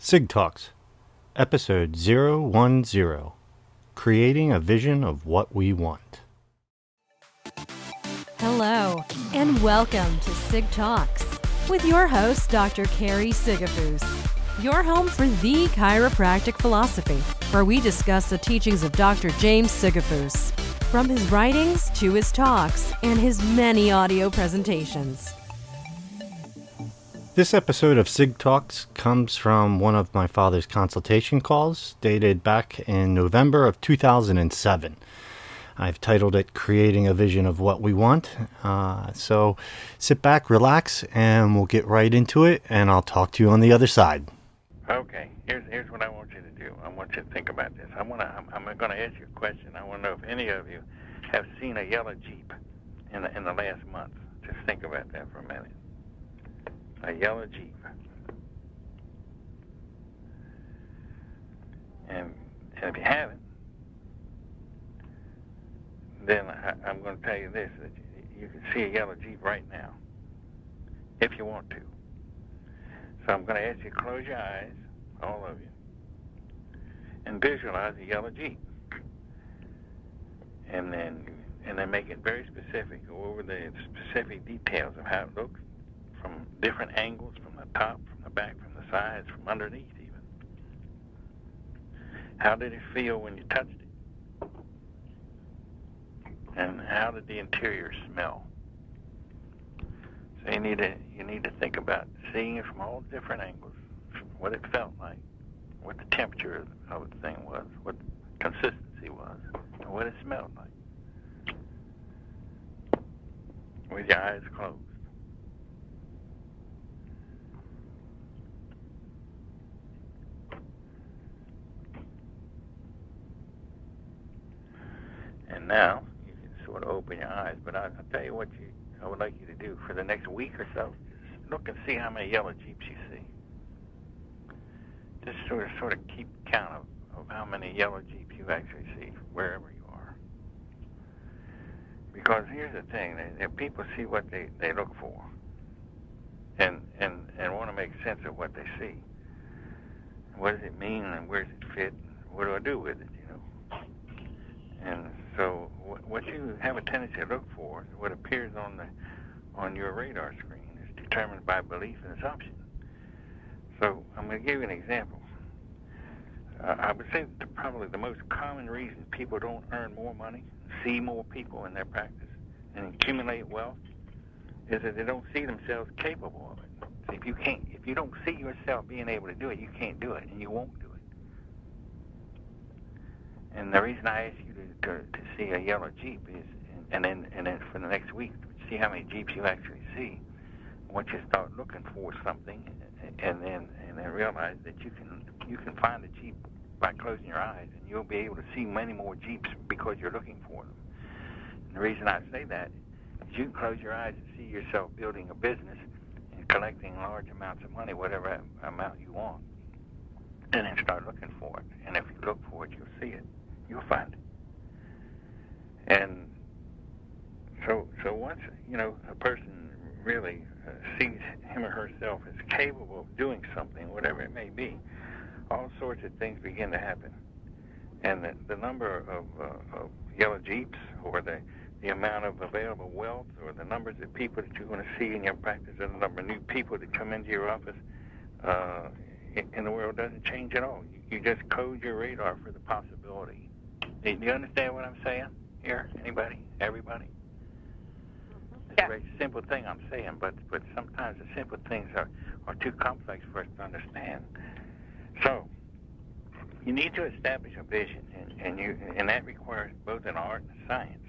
SigTalks, Episode 010, Creating a Vision of What We Want. Hello, and welcome to SigTalks with your host, Dr. Carrie Sigafoose, your home for the chiropractic philosophy, where we discuss the teachings of Dr. James Sigafoose, from his writings to his talks and his many audio presentations. This episode of SigTalks comes from one of my father's consultation calls dated back in November of 2007. I've titled it Creating a Vision of What We Want. So sit back, relax, and we'll get right into it, and I'll talk to you on the other side. Okay, here's what I want you to do. I want you to think about this. I'm going to ask you a question. I want to know if any of you have seen a yellow Jeep in the last month. Just think about that for a minute. A yellow Jeep. And if you haven't, then I'm going to tell you this, that you can see a yellow Jeep right now, if you want to. So I'm going to ask you to close your eyes, all of you, and visualize a yellow Jeep. And then make it very specific. Go over the specific details of how it looks from different angles, from the top, from the back, from the sides, from underneath even. How did it feel when you touched it? And how did the interior smell? So you need to think about seeing it from all different angles, what it felt like, what the temperature of the thing was, what the consistency was, and what it smelled like. With your eyes closed. And now you can sort of open your eyes, but I'll tell you what I would like you to do for the next week or so. Just look and see how many yellow Jeeps you see. Just sort of keep count of how many yellow Jeeps you actually see wherever you are. Because here's the thing, that people see what they look for and want to make sense of what they see. What does it mean and where does it fit? What do I do with it, you know? And so what you have a tendency to look for is what appears on your radar screen is determined by belief and assumption. So I'm going to give you an example. I would say that probably the most common reason people don't earn more money, see more people in their practice, and accumulate wealth is that they don't see themselves capable of it. So if you don't see yourself being able to do it, you can't do it, and you won't do it. And the reason I asked you to see a yellow Jeep is, and then for the next week, see how many Jeeps you actually see. Once you start looking for something, and then realize that you can find a Jeep by closing your eyes, and you'll be able to see many more Jeeps because you're looking for them. And the reason I say that is you can close your eyes and see yourself building a business and collecting large amounts of money, whatever amount you want, and then start looking for it. And if you look for it, you'll see it. You'll find it. And so once, a person really sees him or herself as capable of doing something, whatever it may be, all sorts of things begin to happen. And the number of yellow Jeeps, or the amount of available wealth, or the numbers of people that you're going to see in your practice, or the number of new people that come into your office in the world doesn't change at all. You just code your radar for the possibility. Do you understand what I'm saying here? Anybody? Everybody? It's a very simple thing I'm saying, but sometimes the simple things are too complex for us to understand. So you need to establish a vision, and that requires both an art and a science.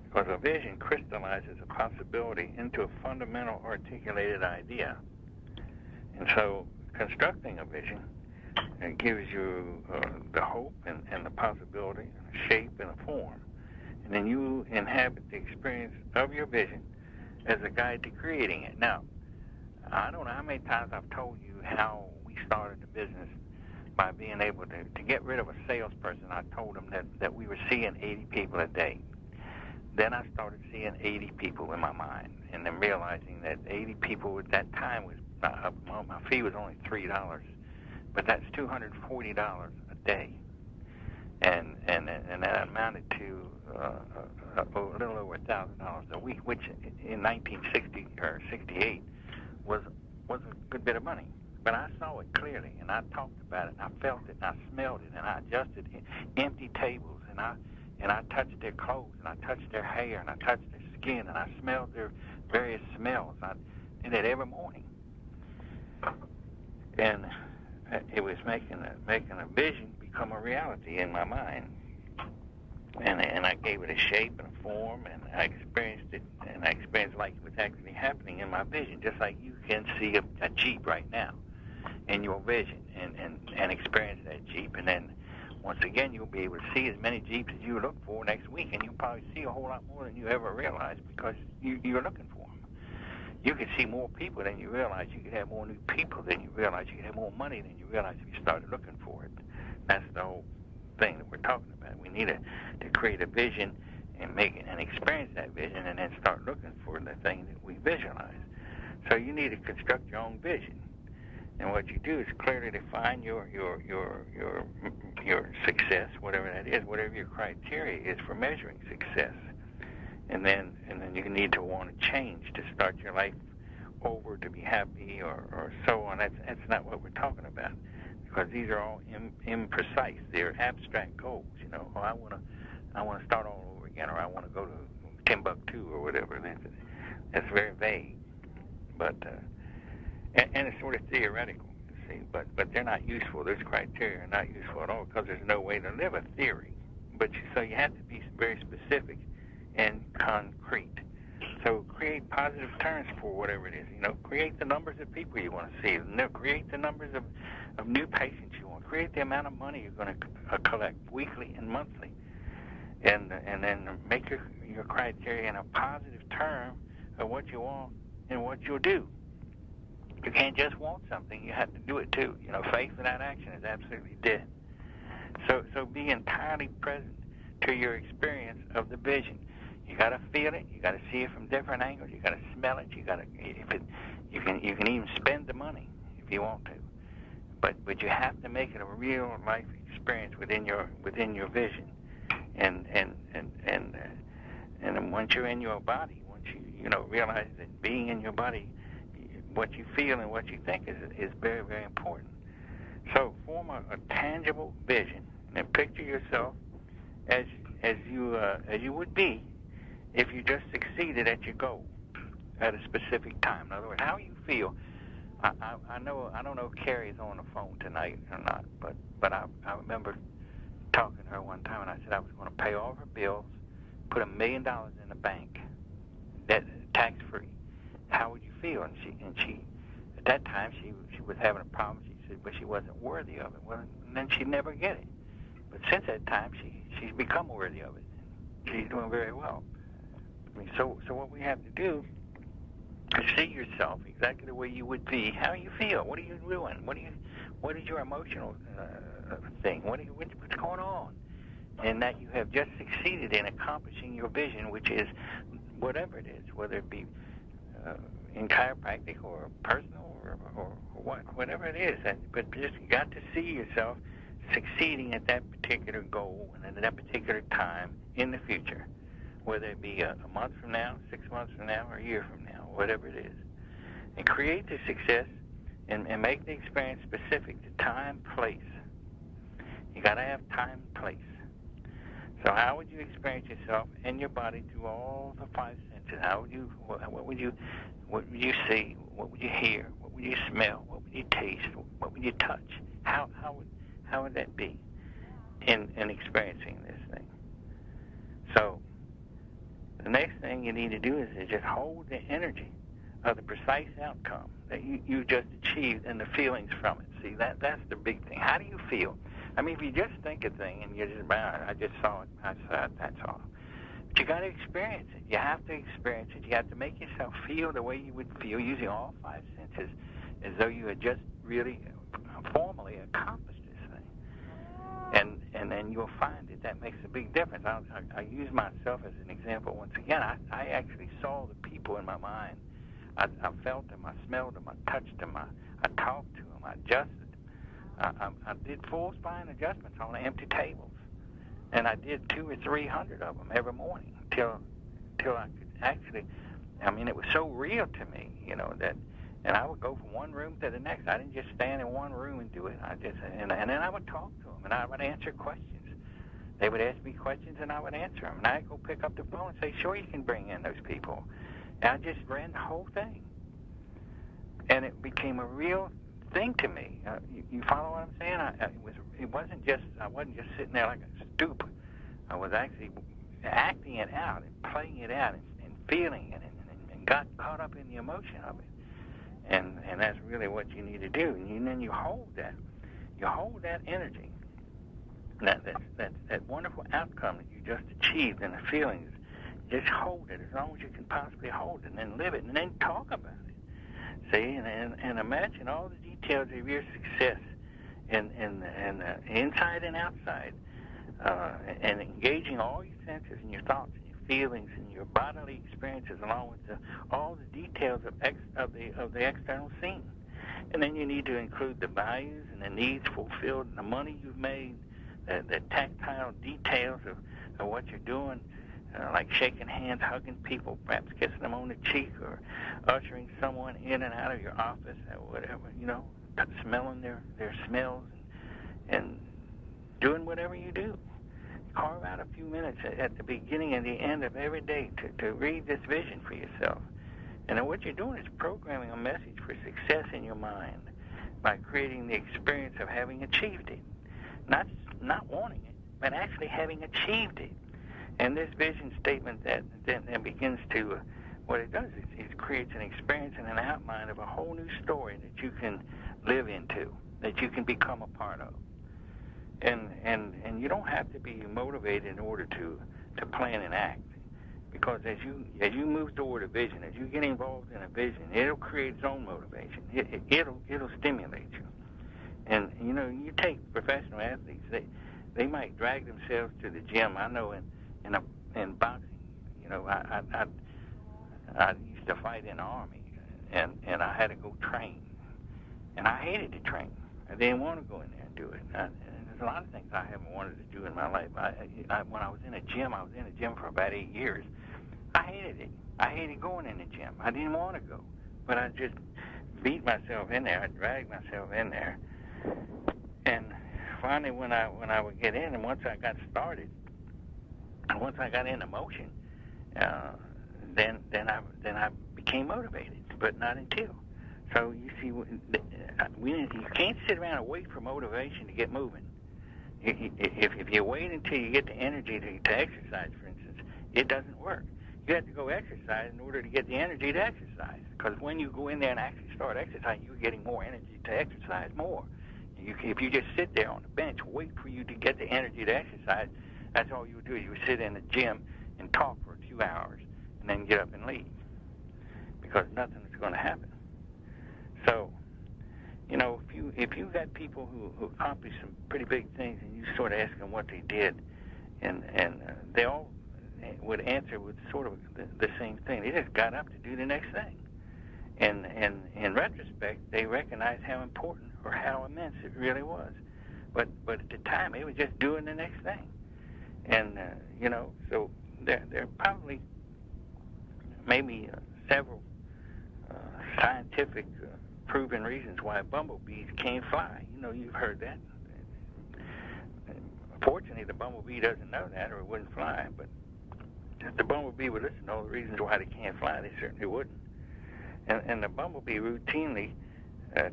Because a vision crystallizes a possibility into a fundamental articulated idea. And so constructing a vision gives you the hope and the possibility, a shape and a form. And then you inhabit the experience of your vision as a guide to creating it. Now, I don't know how many times I've told you how we started the business by being able to get rid of a salesperson. I told them that we were seeing 80 people a day. Then I started seeing 80 people in my mind, and then realizing that 80 people at that time was, my fee was only $3. but that's $240 a day, and that amounted to a little over $1,000 a week, which in 1960 or 68 was a good bit of money. But I saw it clearly, and I talked about it, and I felt it, and I smelled it, and I adjusted empty tables, and I touched their clothes, and I touched their hair, and I touched their skin, and I smelled their various smells. I did it every morning, and it was making a vision become a reality in my mind. And I gave it a shape and a form, and I experienced it, and I experienced like it was actually happening in my vision, just like you can see a Jeep right now in your vision, and experience that Jeep. And then once again, you'll be able to see as many Jeeps as you look for next week, and you'll probably see a whole lot more than you ever realized because you're looking for them. You could see more people than you realize. You could have more new people than you realize. You could have more money than you realize if you started looking for it. That's the whole thing that we're talking about. We need to create a vision and make it and experience that vision, and then start looking for the thing that we visualize. So you need to construct your own vision, and what you do is clearly define your success, whatever that is, whatever your criteria is for measuring success, and then you need to want to change to start your life over to be happy or so on. That's not what we're talking about. Because these are all imprecise. They're abstract goals. You know, I want to start all over again, or I want to go to Timbuktu, or whatever. That's very vague. But and it's sort of theoretical, you see. But they're not useful. Those criteria are not useful at all because there's no way to live a theory. So you have to be very specific and concrete. So create positive terms for whatever it is. You know, create the numbers of people you want to see. Create the numbers of new patients you want. Create the amount of money you're going to collect weekly and monthly, and then make your criteria in a positive term of what you want and what you'll do. You can't just want something; you have to do it too. You know, faith without action is absolutely dead. So be entirely present to your experience of the vision. You got to feel it. You got to see it from different angles. You got to smell it. You can even spend the money if you want to. But you have to make it a real life experience within your vision, and once you're in your body, once you realize that being in your body, what you feel and what you think is very, very important. So form a tangible vision and picture yourself as you would be if you just succeeded at your goal at a specific time. In other words, how you feel. I don't know if Carrie's on the phone tonight or not, but I remember talking to her one time, and I said I was going to pay all of her bills, put $1 million in the bank, that tax-free. How would you feel? And she at that time she was having a problem. She said, but she wasn't worthy of it. Well, and then she'd never get it. But since that time, she's become worthy of it. She's doing very well. I mean, so what we have to do is see yourself exactly the way you would be. How you feel? What are you doing? What is your emotional thing? What's going on? And that you have just succeeded in accomplishing your vision, which is whatever it is, whether it be in chiropractic or personal or whatever it is. But just you got to see yourself succeeding at that particular goal and at that particular time in the future, whether it be a month from now, 6 months from now, or a year from now, whatever it is. And create the success and make the experience specific to time, place. You got to have time, place. So how would you experience yourself and your body through all the five senses? What would you see? What would you hear? What would you smell? What would you taste? What would you touch? How would that be in experiencing this thing? So the next thing you need to do is to just hold the energy of the precise outcome that you just achieved and the feelings from it. See, that's the big thing. How do you feel? I mean, if you just think a thing and you just, I just saw it, I saw it, that's all. But you got to experience it. You have to experience it. You have to make yourself feel the way you would feel using all five senses, as though you had just really formally accomplished this thing. And then you'll find that makes a big difference. I use myself as an example once again. I actually saw the people in my mind. I felt them, I smelled them, I touched them, I talked to them, I adjusted them. I did full spine adjustments on the empty tables, and I did 200 or 300 of them every morning till I could actually. I mean, it was so real to me, that. And I would go from one room to the next. I didn't just stand in one room and do it. And then I would talk to them, and I would answer questions. They would ask me questions, and I would answer them. And I'd go pick up the phone and say, sure, you can bring in those people. And I just ran the whole thing. And it became a real thing to me. You follow what I'm saying? I wasn't just sitting there like a stoop. I was actually acting it out and playing it out and feeling it and got caught up in the emotion of it. And that's really what you need to do. And then you hold that. You hold that energy, that wonderful outcome that you just achieved and the feelings. Just hold it as long as you can possibly hold it, and then live it, and then talk about it. See, and imagine all the details of your success, and inside and outside, and engaging all your senses and your thoughts and your feelings and your bodily experiences, along with all the details of the external scene. And then you need to include the values and the needs fulfilled, and the money you've made, the tactile details of what you're doing, like shaking hands, hugging people, perhaps kissing them on the cheek, or ushering someone in and out of your office, or whatever, smelling their smells, and doing whatever you do. Carve out a few minutes at the beginning and the end of every day to read this vision for yourself. And then what you're doing is programming a message for success in your mind by creating the experience of having achieved it. Not wanting it, but actually having achieved it. And this vision statement that begins to, what it does is it creates an experience and an outline of a whole new story that you can live into, that you can become a part of. And you don't have to be motivated in order to plan and act, because as you move toward a vision, as you get involved in a vision, it'll create its own motivation. It'll stimulate you. And you take professional athletes, they might drag themselves to the gym. I know in boxing, I used to fight in the Army, and I had to go train, and I hated to train. I didn't want to go in there and do it. And there's a lot of things I haven't wanted to do in my life. When I was in a gym for about 8 years. I hated it. I hated going in the gym. I didn't want to go, but I just beat myself in there. I dragged myself in there, and finally, when I would get in, and once I got started, and once I got into motion, then I became motivated, but not until. So you see, you can't sit around and wait for motivation to get moving. If you wait until you get the energy to exercise, for instance, it doesn't work. You have to go exercise in order to get the energy to exercise. Because when you go in there and actually start exercising, you're getting more energy to exercise more. If you just sit there on the bench, wait for you to get the energy to exercise, that's all you would do. You would sit in the gym and talk for a few hours and then get up and leave, because nothing is going to happen. So, if you got people who accomplished some pretty big things, and you sort of ask them what they did, and they all would answer with sort of the same thing. They just got up to do the next thing. And in retrospect, they recognized how important or how immense it really was. But at the time, they were just doing the next thing. And, so there are probably maybe several scientific proven reasons why bumblebees can't fly. You've heard that. Fortunately, the bumblebee doesn't know that, or it wouldn't fly. But if the bumblebee would listen to all the reasons why they can't fly, they certainly wouldn't. And the bumblebee routinely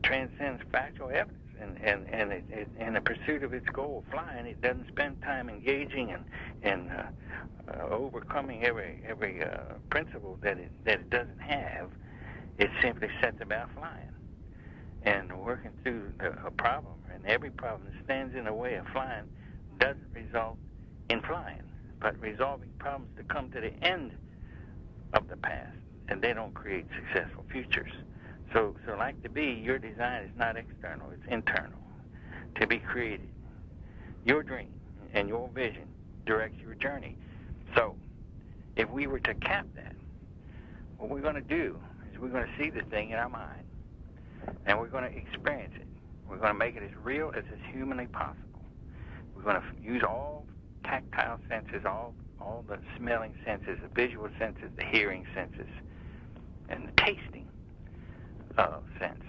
transcends factual evidence. And in the pursuit of its goal of flying, it doesn't spend time engaging and overcoming every principle that it doesn't have. It simply sets about flying and working through a problem. And every problem that stands in the way of flying doesn't result in flying, but resolving problems to come to the end of the path, and they don't create successful futures. So like the bee, your design is not external, it's internal, to be created. Your dream and your vision directs your journey. So if we were to cap that, what we're going to do is we're going to see the thing in our mind, and we're going to experience it. We're going to make it as real as is humanly possible. We're going to use all tactile senses, all the smelling senses, the visual senses, the hearing senses, and the tasting sense.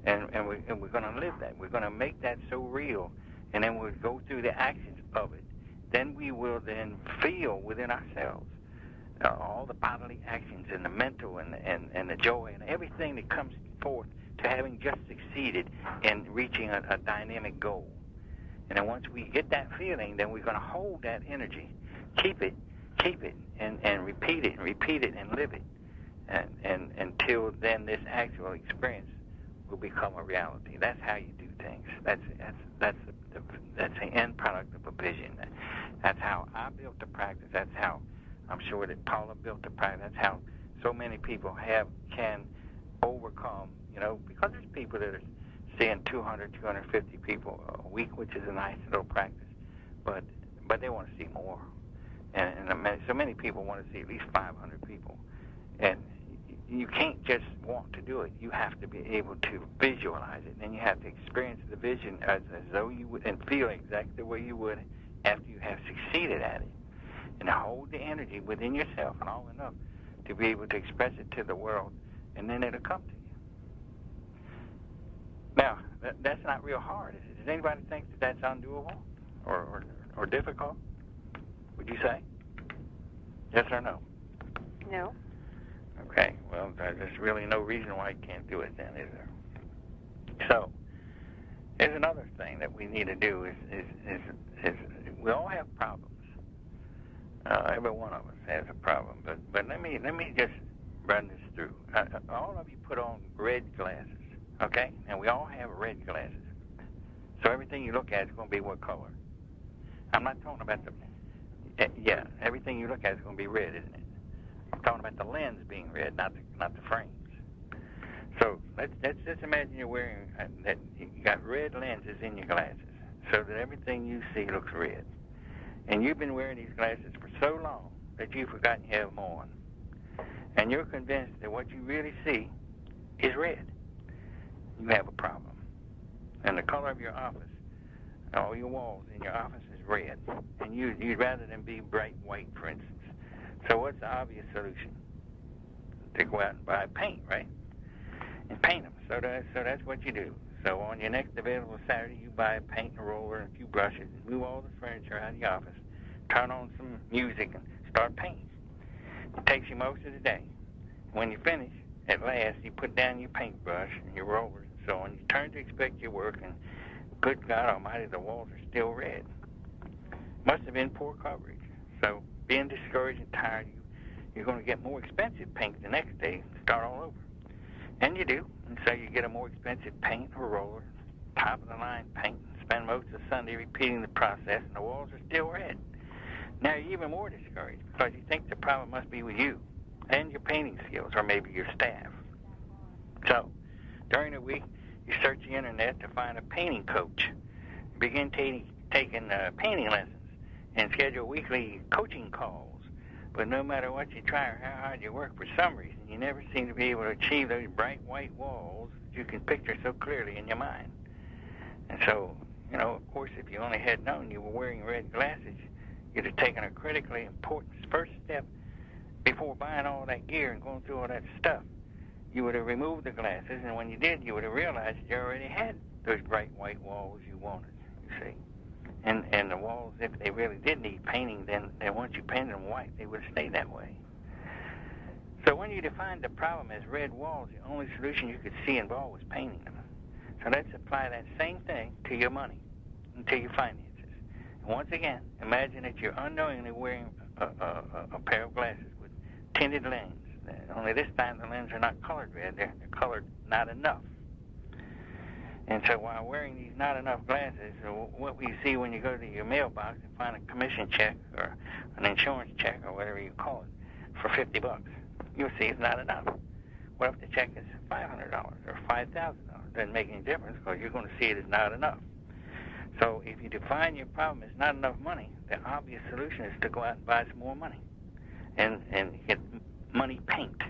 And we're going to live that. We're going to make that so real, and then we'll go through the actions of it. Then we will then feel within ourselves all the bodily actions and the mental and the joy and everything that comes forth to having just succeeded in reaching a dynamic goal. And then once we get that feeling, then we're going to hold that energy, keep it, and repeat it and live it, and until then this actual experience will become a reality. That's how you do things. That's the end product of a vision. That's how I built the practice. That's how I'm sure that Paula built the practice. That's how so many people can overcome, because there's people that are seeing 200, 250 people a week, which is a nice little practice, but they want to see more. And so many people want to see at least 500 people. And you can't just want to do it. You have to be able to visualize it. And you have to experience the vision as though you would, and feel exactly the way you would after you have succeeded at it. And hold the energy within yourself long enough to be able to express it to the world, and then it'll come to you. Now, that's not real hard, is it? Does anybody think that that's undoable or difficult? Would you say? Yes or no? No. Okay, well, there's really no reason why you can't do it then, is there? So, here's another thing that we need to do is we all have problems. Every one of us has a problem, but let me just run this through. All of you put on red glasses, okay? And we all have red glasses. So everything you look at is going to be what color? I'm not talking about everything you look at is going to be red, isn't it? I'm talking about the lens being red, not the frames. So let's just imagine you're wearing that you got red lenses in your glasses, so that everything you see looks red. And you've been wearing these glasses for so long that you've forgotten you have them on. And you're convinced that what you really see is red. You have a problem. And the color of your office, all your walls in your office is red. And you'd rather than be bright white, for instance. So what's the obvious solution? To go out and buy paint, right? And paint them. So that's what you do. So on your next available Saturday, you buy a paint and a roller and a few brushes, and move all the furniture out of the office, turn on some music, and start painting. It takes you most of the day. When you finish, at last, you put down your paintbrush and your rollers and so on. You turn to inspect your work, and good God Almighty, the walls are still red. Must have been poor coverage. So being discouraged and tired, you're going to get more expensive paint the next day and start all over. And you do. And so you get a more expensive paint or roller, top-of-the-line paint, and spend most of Sunday repeating the process, and the walls are still red. Now you're even more discouraged because you think the problem must be with you and your painting skills, or maybe your staff. So during the week, you search the internet to find a painting coach. Begin taking painting lessons and schedule weekly coaching calls. But no matter what you try or how hard you work, for some reason, you never seem to be able to achieve those bright white walls that you can picture so clearly in your mind. And so, of course, if you only had known you were wearing red glasses, you'd have taken a critically important first step before buying all that gear and going through all that stuff. You would have removed the glasses, and when you did, you would have realized you already had those bright white walls you wanted, you see. And the walls, if they really did need painting, then once you painted them white, they would stay that way. So when you defined the problem as red walls, the only solution you could see involved was painting them. So let's apply that same thing to your money and to your finances. And once again, imagine that you're unknowingly wearing a pair of glasses with tinted lens. Only this time the lenses are not colored red, they're colored not enough. And so while wearing these not enough glasses, what we see when you go to your mailbox and find a commission check or an insurance check or whatever you call it for $50, you'll see it's not enough. What if the check is $500 or $5,000? Doesn't make any difference because you're going to see it as not enough. So if you define your problem as not enough money, the obvious solution is to go out and buy some more money and get money paint.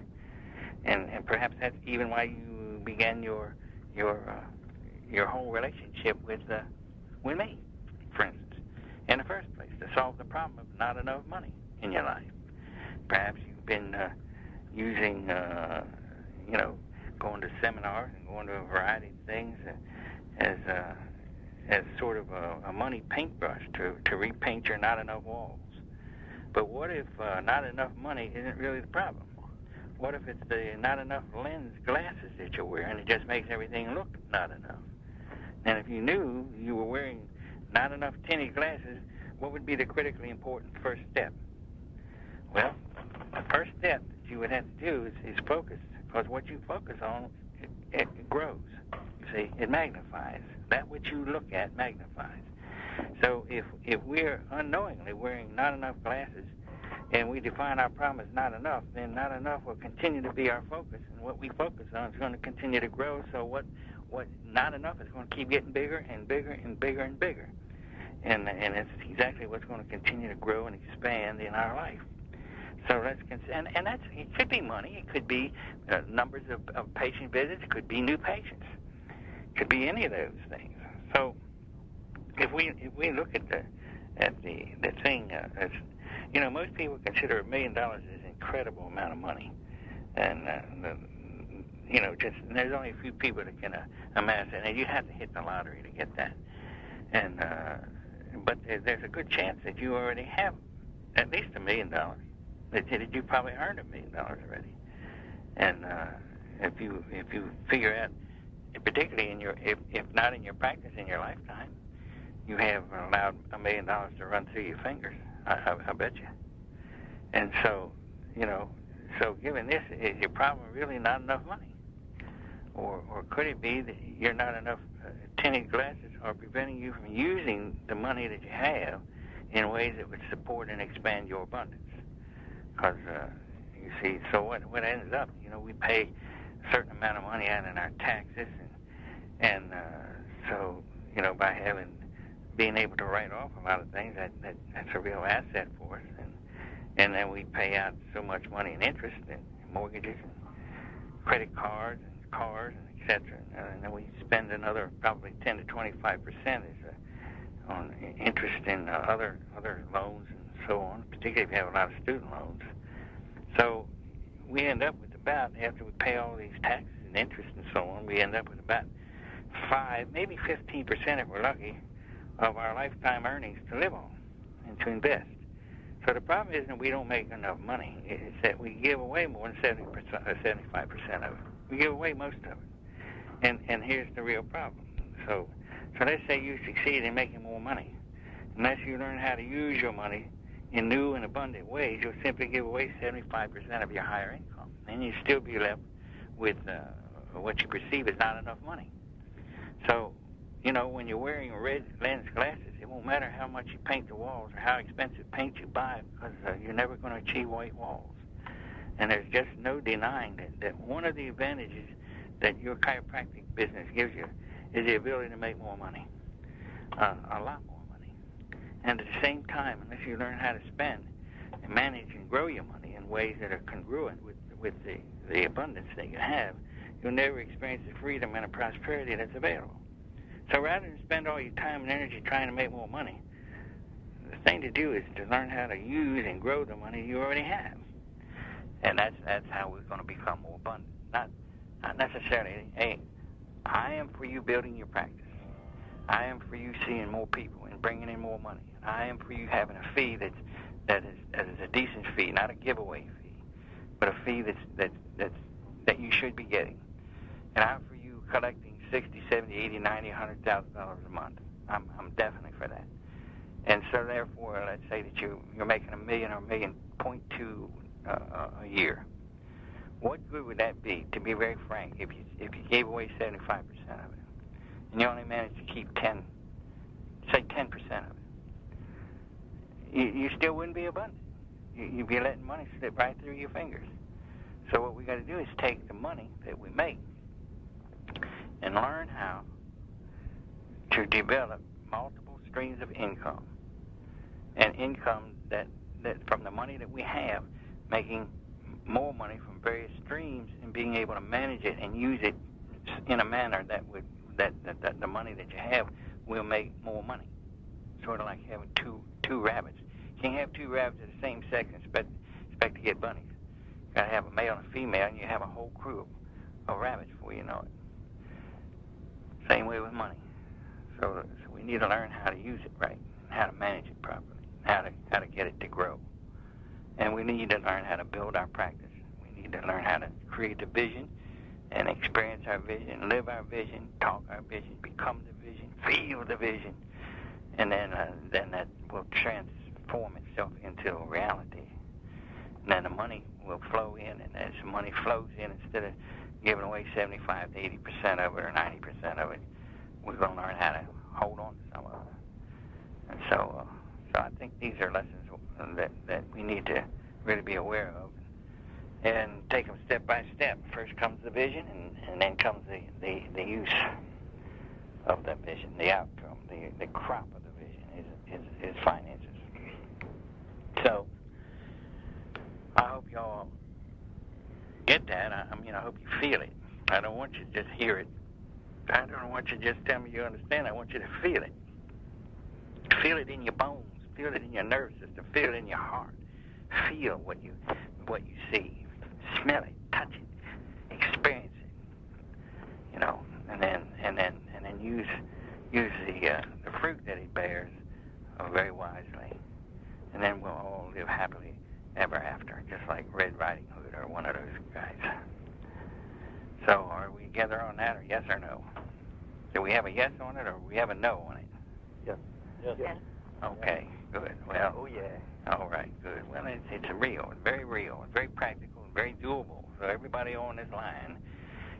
And perhaps that's even why you began your your whole relationship with me, for instance, in the first place, to solve the problem of not enough money in your life. Perhaps you've been using, going to seminars and going to a variety of things as sort of a money paintbrush to repaint your not enough walls. But what if not enough money isn't really the problem? What if it's the not enough lens glasses that you're wearing? It just makes everything look not enough. And if you knew you were wearing not enough tinted glasses, what would be the critically important first step? Well, the first step that you would have to do is focus, because what you focus on, it grows. You see, it magnifies. That which you look at magnifies. So if we're unknowingly wearing not enough glasses and we define our problem as not enough, then not enough will continue to be our focus, and what we focus on is going to continue to grow. So what not enough is going to keep getting bigger and bigger and bigger and bigger. And it's exactly what's going to continue to grow and expand in our life. So and that's, it could be money, it could be numbers of patient visits, it could be new patients, it could be any of those things. So if we look at the thing, as most people consider $1 million as an incredible amount of money, and there's only a few people that can amass it, and you have to hit the lottery to get that. And but there's a good chance that you already have at least $1 million. That you probably earned $1 million already. And if you figure out, particularly if not in your practice in your lifetime, you have allowed $1 million to run through your fingers. I bet you. And so given this, is your problem really not enough money? Or could it be that you're not enough tinted glasses are preventing you from using the money that you have in ways that would support and expand your abundance? Because, you see, so what ends up, we pay a certain amount of money out in our taxes, and so, by being able to write off a lot of things, that's a real asset for us, and then we pay out so much money in interest and mortgages and credit cards and cars and et cetera, and then we spend another probably 10 to 25% on interest in other loans and so on, particularly if you have a lot of student loans. So we end up with about, after we pay all these taxes and interest and so on, we end up with about 5, maybe 15% if we're lucky, of our lifetime earnings to live on and to invest. So the problem isn't that we don't make enough money. It's that we give away more than 75% of it. We give away most of it. And here's the real problem. So let's say you succeed in making more money. Unless you learn how to use your money in new and abundant ways, you'll simply give away 75% of your higher income. And you'll still be left with what you perceive as not enough money. So, when you're wearing red lens glasses, it won't matter how much you paint the walls or how expensive paint you buy, because you're never going to achieve white walls. And there's just no denying that one of the advantages that your chiropractic business gives you is the ability to make more money, a lot more money. And at the same time, unless you learn how to spend and manage and grow your money in ways that are congruent with the abundance that you have, you'll never experience the freedom and the prosperity that's available. So rather than spend all your time and energy trying to make more money, the thing to do is to learn how to use and grow the money you already have. And that's how we're going to become more abundant. Not necessarily, hey, I am for you building your practice. I am for you seeing more people and bringing in more money. I am for you having a fee that is a decent fee, not a giveaway fee, but a fee that you should be getting. And I'm for you collecting $60, $70, $80, $90, $100,000 a month. I'm definitely for that. And so therefore, let's say that you're making $1 million or $1.2 million a year. What good would that be, to be very frank, if you gave away 75% of it, and you only managed to keep 10% of it? You still wouldn't be abundant. You'd be letting money slip right through your fingers. So what we got to do is take the money that we make and learn how to develop multiple streams of income, and income that from the money that we have, making more money from various streams and being able to manage it and use it in a manner that would that the money that you have will make more money. Sort of like having two rabbits. You can't have two rabbits of the same sex and expect to get bunnies. You got to have a male and a female, and you have a whole crew of rabbits before you know it. Same way with money. So we need to learn how to use it right, how to manage it properly, how to get it to grow. And we need to learn how to build our practice. We need to learn how to create the vision and experience our vision, live our vision, talk our vision, become the vision, feel the vision. And then that will transform itself into reality. And then the money will flow in, and as the money flows in, instead of giving away 75 to 80% of it or 90% of it, we're going to learn how to hold on to some of it. And so I think these are lessons that we need to really be aware of and take them step by step. First comes the vision, and then comes the use of that vision, the outcome, the crop of the vision is finances. So I hope y'all get that. I hope you feel it. I don't want you to just hear it. I don't want you to just tell me you understand. I want you to feel it. Feel it in your bones. Feel it in your nervous system. Feel it in your heart. Feel what you see. Smell it. Touch it. Experience it. You know, and then use the fruit that it bears very wisely, and then we'll all live happily ever after, just like Red Riding Hood or one of those guys. So, are we together on that, or yes or no? Do we have a yes on it, or we have a no on it? Yes. Yes. Okay, good. Well, Oh, yeah. all right, good. Well, it's real, it's very practical, and very doable. So everybody on this line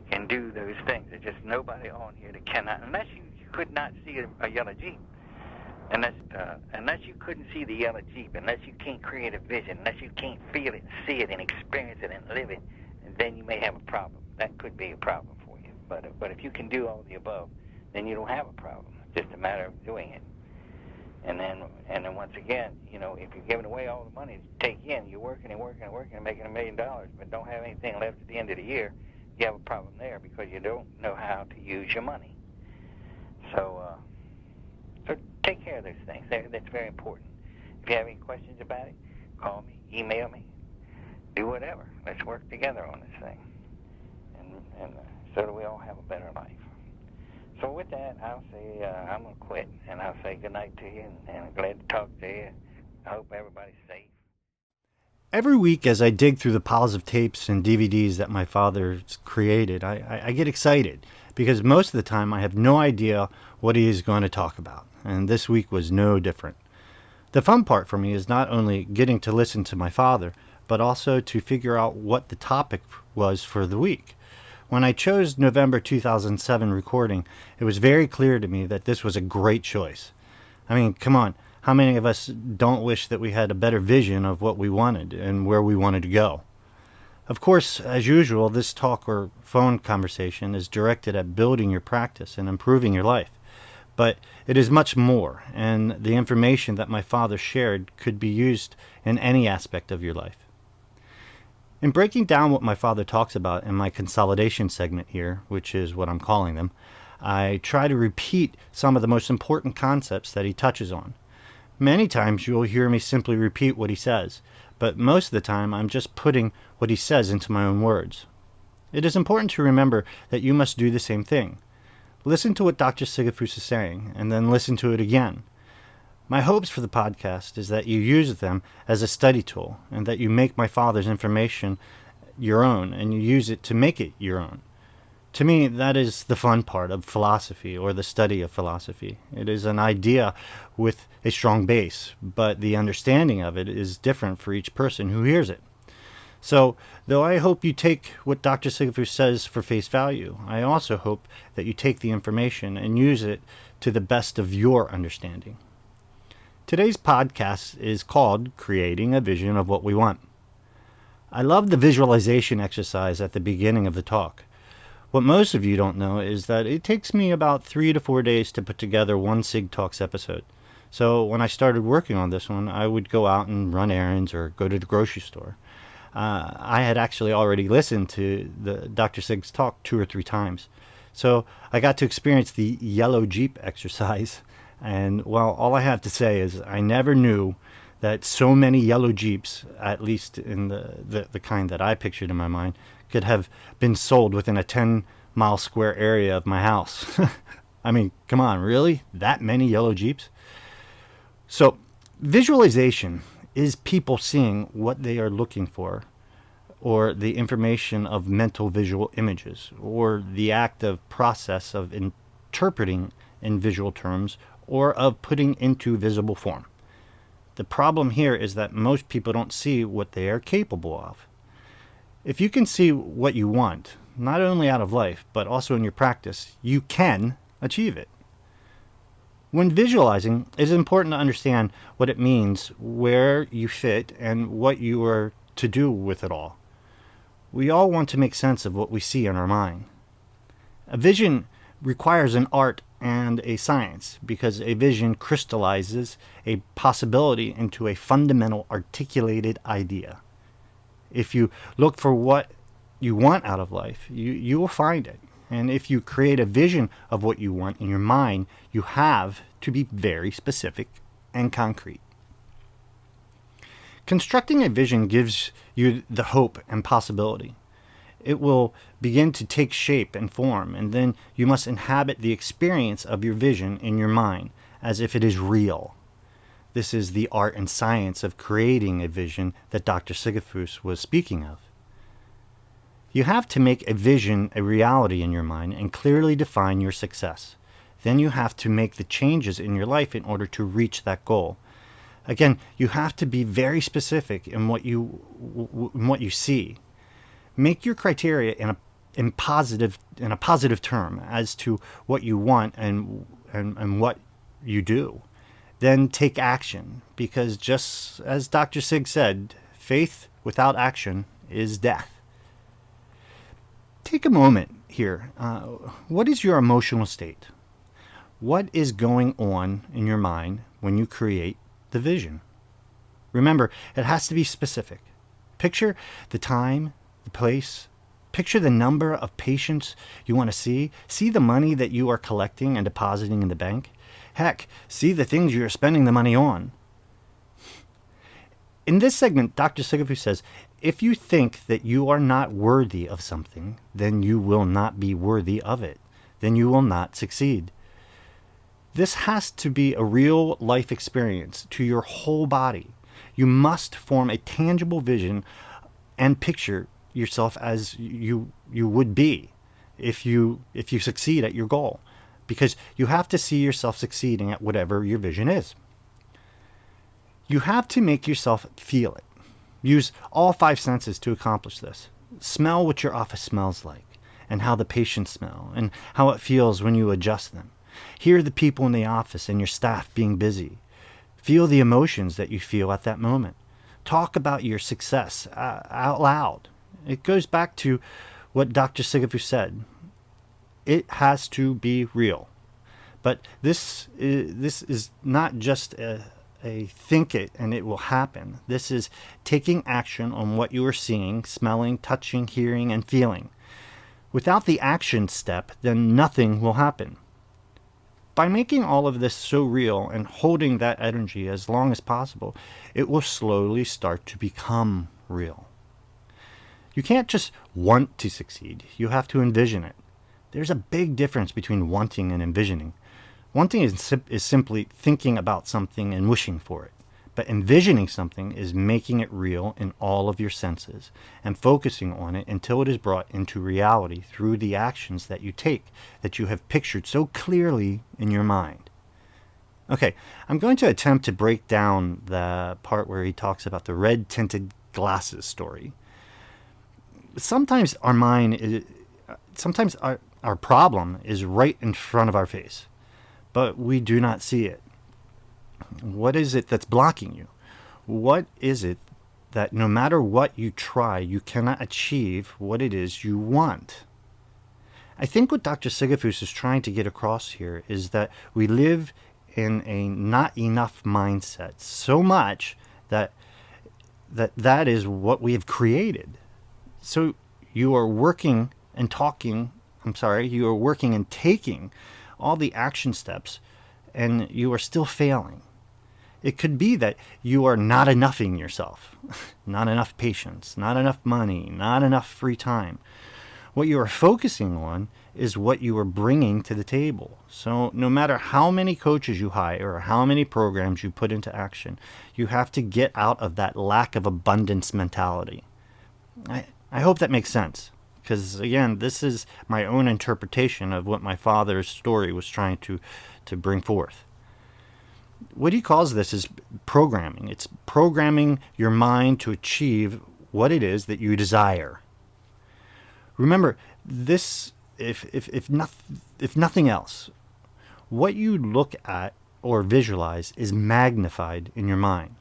can do those things. There's just nobody on here that cannot, unless you could not see a yellow Jeep, unless you couldn't see the yellow Jeep, unless you can't create a vision, unless you can't feel it, see it, and experience it, and live it, and then you may have a problem. That could be a problem for you. But if you can do all the above, then you don't have a problem. It's just a matter of doing it. And then once again, you know, if you're giving away all the money to take in, you're working and making $1 million, but don't have anything left at the end of the year, you have a problem there because you don't know how to use your money. So take care of those things. That's very important. If you have any questions about it, call me, email me, do whatever. Let's work together on this thing, and so that we all have a better life. So with that, I'll say I'm going to quit, and I'll say good night to you, and I'm glad to talk to you. I hope everybody's safe. Every week as I dig through the piles of tapes and DVDs that my father's created, I get excited because most of the time I have no idea what he is going to talk about, and this week was no different. The fun part for me is not only getting to listen to my father, but also to figure out what the topic was for the week. When I chose November 2007 recording, it was very clear to me that this was a great choice. I mean, come on, how many of us don't wish that we had a better vision of what we wanted and where we wanted to go? Of course, as usual, this talk or phone conversation is directed at building your practice and improving your life. But it is much more, and the information that my father shared could be used in any aspect of your life. In breaking down what my father talks about in my consolidation segment here, which is what I'm calling them, I try to repeat some of the most important concepts that he touches on. Many times you'll hear me simply repeat what he says, but most of the time I'm just putting what he says into my own words. It is important to remember that you must do the same thing. Listen to what Dr. Sigafoose is saying, and then listen to it again. My hopes for the podcast is that you use them as a study tool, and that you make my father's information your own, and you use it to make it your own. To me, that is the fun part of philosophy, or the study of philosophy. It is an idea with a strong base, but the understanding of it is different for each person who hears it. So, though I hope you take what Dr. Sigafoose says for face value, I also hope that you take the information and use it to the best of your understanding. Today's podcast is called Creating a Vision of What We Want. I love the visualization exercise at the beginning of the talk. What most of you don't know is that it takes me about 3 to 4 days to put together one SigTalks episode. So when I started working on this one, I would go out and run errands or go to the grocery store. I had actually already listened to the Dr. Sig's talk 2 or 3 times. So I got to experience the yellow Jeep exercise. And well, all I have to say is I never knew that so many yellow Jeeps, at least in the kind that I pictured in my mind, could have been sold within a 10-mile square area of my house. I mean, come on, really? That many yellow Jeeps? So visualization is people seeing what they are looking for, or the information of mental visual images, or the active process of interpreting in visual terms, or of putting into visible form. The problem here is that most people don't see what they are capable of. If you can see what you want, not only out of life, but also in your practice, you can achieve it. When visualizing, it is important to understand what it means, where you fit, and what you are to do with it all. We all want to make sense of what we see in our mind. A vision requires an art and a science, because a vision crystallizes a possibility into a fundamental articulated idea. If you look for what you want out of life, you will find it. And if you create a vision of what you want in your mind, you have to be very specific and concrete. Constructing a vision gives you the hope and possibility. It will begin to take shape and form, and then you must inhabit the experience of your vision in your mind as if it is real. This is the art and science of creating a vision that Dr. Sigafoose was speaking of. You have to make a vision a reality in your mind and clearly define your success. Then you have to make the changes in your life in order to reach that goal. Again, you have to be very specific in what you see. Make your criteria in a positive term as to what you want and what you do. Then take action, because just as Dr. Sig said, faith without action is death. Take a moment here. What is your emotional state? What is going on in your mind when you create the vision? Remember, it has to be specific. Picture the time, the place. Picture the number of patients you want to see. See the money that you are collecting and depositing in the bank. Heck, see the things you are spending the money on. In this segment, Dr. Sigafoose says, if you think that you are not worthy of something, then you will not be worthy of it. Then you will not succeed. This has to be a real life experience to your whole body. You must form a tangible vision and picture yourself as you would be if you succeed at your goal, because you have to see yourself succeeding at whatever your vision is. You have to make yourself feel it. Use all 5 senses to accomplish this. Smell what your office smells like, and how the patients smell, and how it feels when you adjust them. Hear the people in the office and your staff being busy. Feel the emotions that you feel at that moment. Talk about your success out loud. It goes back to what Dr. Sigafoose said. It has to be real. But this is not just a think it and it will happen. This is taking action on what you are seeing, smelling, touching, hearing, and feeling. Without the action step, then nothing will happen. By making all of this so real and holding that energy as long as possible, it will slowly start to become real. You can't just want to succeed. You have to envision it. There's a big difference between wanting and envisioning. Wanting is simply thinking about something and wishing for it. But envisioning something is making it real in all of your senses and focusing on it until it is brought into reality through the actions that you take, that you have pictured so clearly in your mind. Okay, I'm going to attempt to break down the part where he talks about the red-tinted glasses story. Sometimes our problem is right in front of our face, but we do not see it. What is it that's blocking you? What is it that no matter what you try, you cannot achieve what it is you want? I think what Dr. Sigafoose is trying to get across here is that we live in a not enough mindset so much that is what we have created. So you are working and talking you are working and taking all the action steps, and you are still failing. It could be that you are not enoughing yourself, not enough patience, not enough money, not enough free time. What you are focusing on is what you are bringing to the table. So no matter how many coaches you hire or how many programs you put into action, you have to get out of that lack of abundance mentality. I hope that makes sense, because again, this is my own interpretation of what my father's story was trying to bring forth. What he calls this is programming. It's programming your mind to achieve what it is that you desire. Remember, this, if nothing else, what you look at or visualize is magnified in your mind.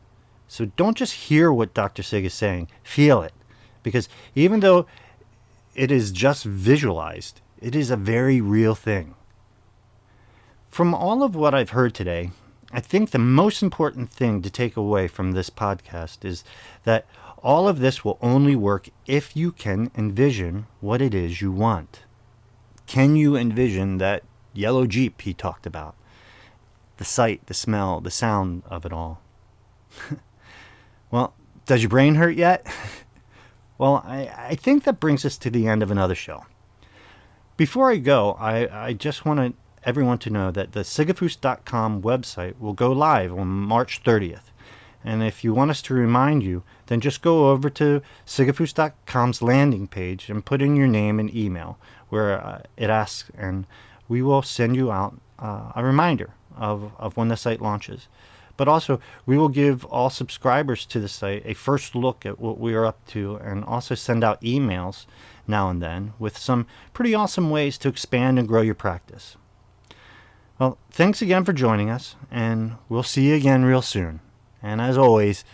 So don't just hear what Dr. Sig is saying, feel it. Because even though it is just visualized, it is a very real thing. From all of what I've heard today, I think the most important thing to take away from this podcast is that all of this will only work if you can envision what it is you want. Can you envision that yellow Jeep he talked about? The sight, the smell, the sound of it all. Well, does your brain hurt yet? Well, I think that brings us to the end of another show. Before I go, I just want everyone to know that the Sigafoose.com website will go live on March 30th. And if you want us to remind you, then just go over to Sigafoose.com's landing page and put in your name and email where it asks, and we will send you out a reminder of when the site launches. But also, we will give all subscribers to the site a first look at what we are up to, and also send out emails now and then with some pretty awesome ways to expand and grow your practice. Well, thanks again for joining us, and we'll see you again real soon. And as always,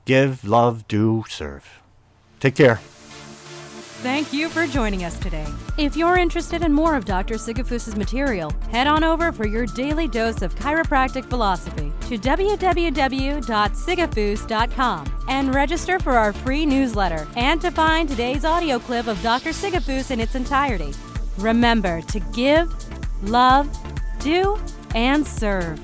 give, love, do, serve. Take care. Thank you for joining us today. If you're interested in more of Dr. Sigafoose's material, head on over for your daily dose of chiropractic philosophy to www.sigafoose.com and register for our free newsletter and to find today's audio clip of Dr. Sigafoose in its entirety. Remember to give, love, do, and serve.